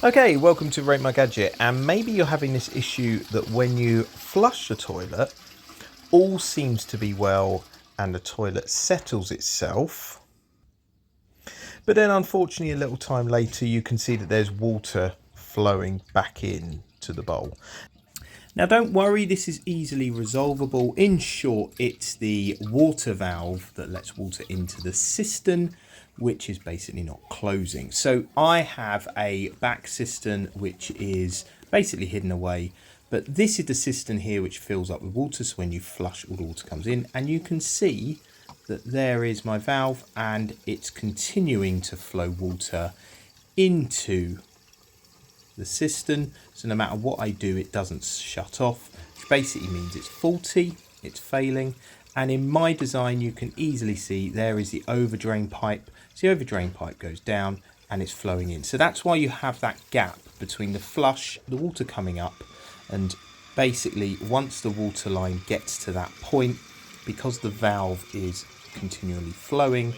Okay, welcome to Rate My Gadget, and maybe you're having this issue that when you flush the toilet, all seems to be well and the toilet settles itself. But then unfortunately a little time later you can see that there's water flowing back in to the bowl. Now don't worry, this is easily resolvable. In short, it's the water valve that lets water into the cistern, which is basically not closing. So I have a back cistern which is basically hidden away, but this is the cistern here which fills up with water, so when you flush all the water comes in, and you can see that there is my valve and it's continuing to flow water into the cistern, so no matter what I do it doesn't shut off, which basically means it's faulty, it's failing. And in my design you can easily see there is the overdrain pipe. So the overdrain pipe goes down and it's flowing in, so that's why you have that gap between the flush, the water coming up, and basically once the water line gets to that point, because the valve is continually flowing,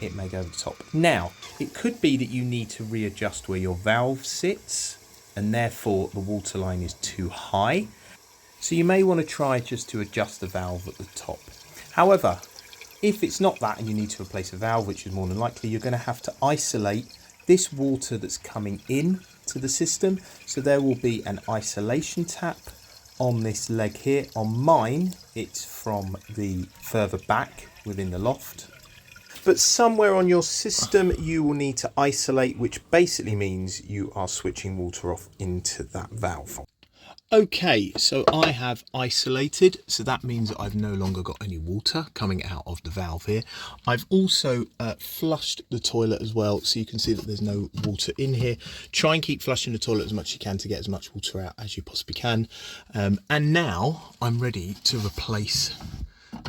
it may go over the top. Now it could be that you need to readjust where your valve sits and therefore the water line is too high, so you may want to try just to adjust the valve at the top. However, if it's not that and you need to replace a valve, which is more than likely, you're going to have to isolate this water that's coming in to the system. So there will be an isolation tap on this leg here. On mine it's from the further back within the loft, but somewhere on your system you will need to isolate, which basically means you are switching water off into that valve. Okay, so I have isolated, so that means that I've no longer got any water coming out of the valve here. I've also flushed the toilet as well, so you can see that there's no water in here. Try and keep flushing the toilet as much as you can to get as much water out as you possibly can. And now I'm ready to replace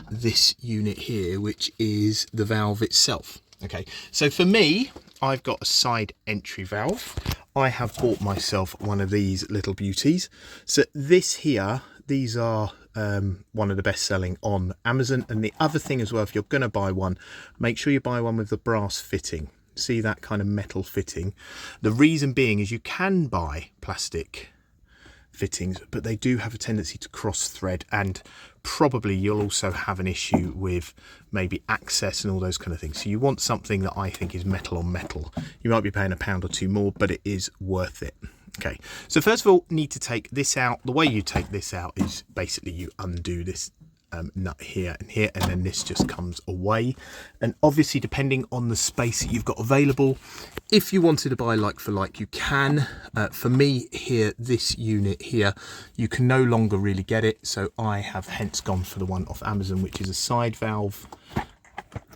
this unit here, which is the valve itself. Okay, so for me, I've got a side entry valve. I have bought myself one of these little beauties. So this here, these are one of the best selling on Amazon. And the other thing as well, if you're going to buy one, make sure you buy one with the brass fitting. See that kind of metal fitting? The reason being is you can buy plastic fittings, but they do have a tendency to cross thread, and probably you'll also have an issue with maybe access and all those kind of things. So you want something that I think is metal on metal. You might be paying £1 or 2 more, but it is worth it. Okay, so first of all, need to take this out. The way you take this out is basically you undo this nut here and here, and then this just comes away. And obviously depending on the space that you've got available, if you wanted to buy like for like, you can. For me here, this unit here, you can no longer really get it, so I have hence gone for the one off Amazon, which is a side valve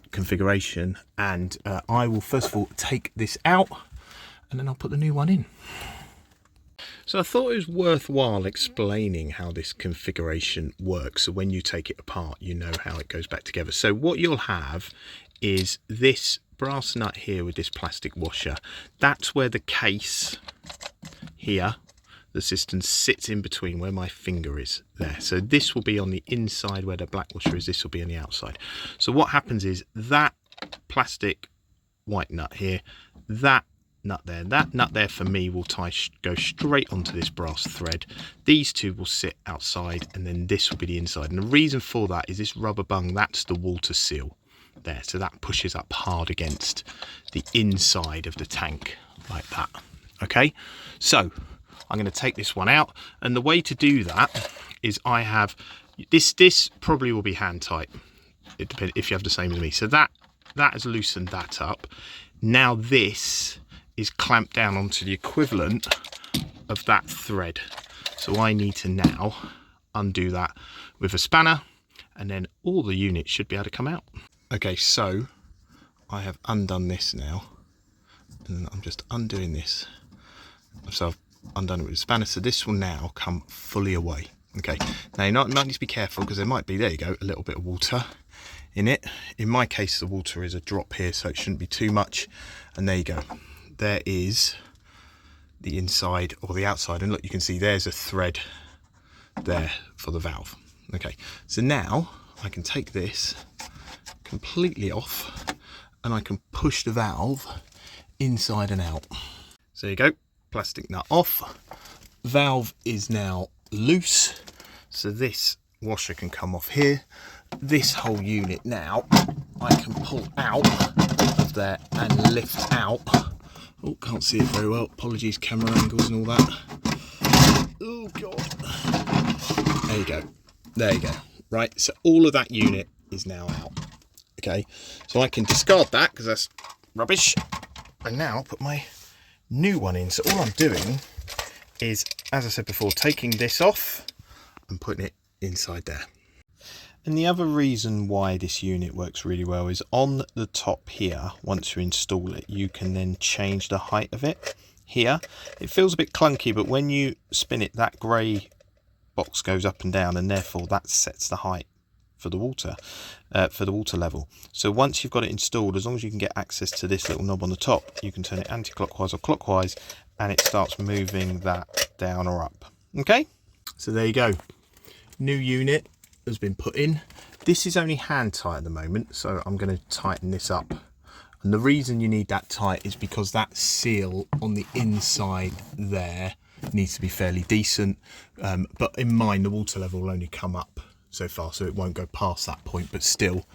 configuration. And I will first of all take this out and then I'll put the new one in. So I thought it was worthwhile explaining how this configuration works, so when you take it apart you know how it goes back together. So what you'll have is this brass nut here with this plastic washer. That's where the case here, the cistern, sits in between where my finger is there. So this will be on the inside where the black washer is, this will be on the outside. So what happens is that plastic white nut here, that nut there for me will go straight onto this brass thread. These two will sit outside, and then this will be the inside. And the reason for that is this rubber bung, that's the water seal there, so that pushes up hard against the inside of the tank like that. Okay, so I'm going to take this one out, and the way to do that is I have this probably will be hand tight, it depends if you have the same as me. So that has loosened that up. Now this is clamped down onto the equivalent of that thread, so I need to now undo that with a spanner, and then all the units should be able to come out. Okay, so I have undone this now, and I'm just undoing this. So I've undone it with a spanner, so this will now come fully away. Okay, now you might need to be careful because there might be, there you go, a little bit of water in it. In my case the water is a drop here, so it shouldn't be too much. And there you go, there is the inside or the outside, and look, you can see there's a thread there for the valve. Okay, so now I can take this completely off and I can push the valve inside and out. So there you go, plastic nut off. Valve is now loose, so this washer can come off here. This whole unit now I can pull out of there and lift out. Oh, can't see it very well. Apologies, camera angles and all that. Oh God. There you go. There you go. Right, so all of that unit is now out. Okay, so I can discard that because that's rubbish. And now I'll put my new one in. So all I'm doing is, as I said before, taking this off and putting it inside there. And the other reason why this unit works really well is on the top here, once you install it, you can then change the height of it. Here, it feels a bit clunky, but when you spin it, that grey box goes up and down, and therefore that sets the height for the water level. So once you've got it installed, as long as you can get access to this little knob on the top, you can turn it anti-clockwise or clockwise, and it starts moving that down or up. Okay, so there you go. New unit has been put in. This is only hand tight at the moment, so I'm going to tighten this up. And the reason you need that tight is because that seal on the inside there needs to be fairly decent, but in mine the water level will only come up so far, so it won't go past that point, but still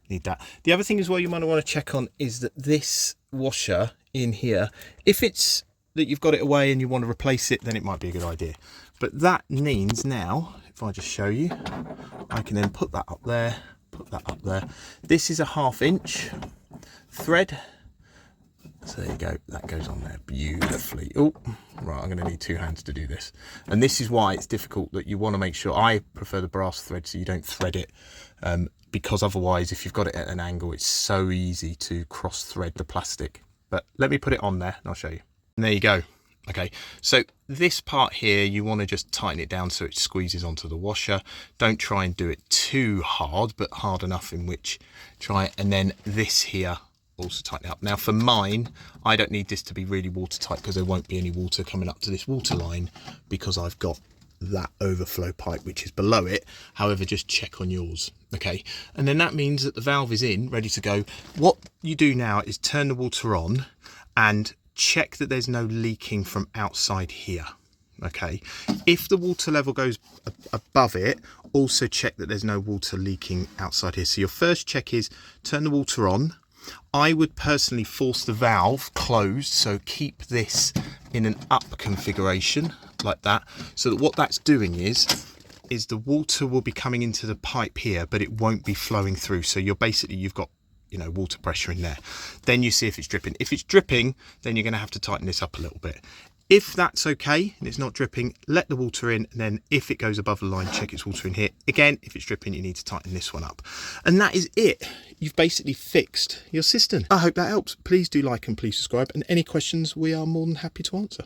need that. The other thing as well you might want to check on is that this washer in here, if it's that you've got it away and you want to replace it, then it might be a good idea. But that means now, if I just show you, I can then put that up there, put that up there. This is a 1/2 inch thread. So there you go, that goes on there beautifully. Oh, right, I'm going to need 2 hands to do this. And this is why it's difficult, that you want to make sure, I prefer the brass thread so you don't thread it, because otherwise if you've got it at an angle, it's so easy to cross thread the plastic. But let me put it on there and I'll show you. And there you go. Okay, so this part here, you want to just tighten it down so it squeezes onto the washer. Don't try and do it too hard, but hard enough in which try it. And then this here, also tighten it up. Now for mine, I don't need this to be really watertight because there won't be any water coming up to this water line because I've got that overflow pipe which is below it. However, just check on yours. Okay, and then that means that the valve is in, ready to go. What you do now is turn the water on and check that there's no leaking from outside here. Okay, if the water level goes above it, also check that there's no water leaking outside here. So your first check is turn the water on. I would personally force the valve closed, so keep this in an up configuration like that, so that what that's doing is the water will be coming into the pipe here, but it won't be flowing through. So you've got, you know, water pressure in there. Then you see if it's dripping. If it's dripping, then you're going to have to tighten this up a little bit. If that's okay and it's not dripping, let the water in, and then if it goes above the line, check it's water in here. Again, if it's dripping, you need to tighten this one up. And that is it. You've basically fixed your cistern. I hope that helps. Please do like and please subscribe. And any questions, we are more than happy to answer.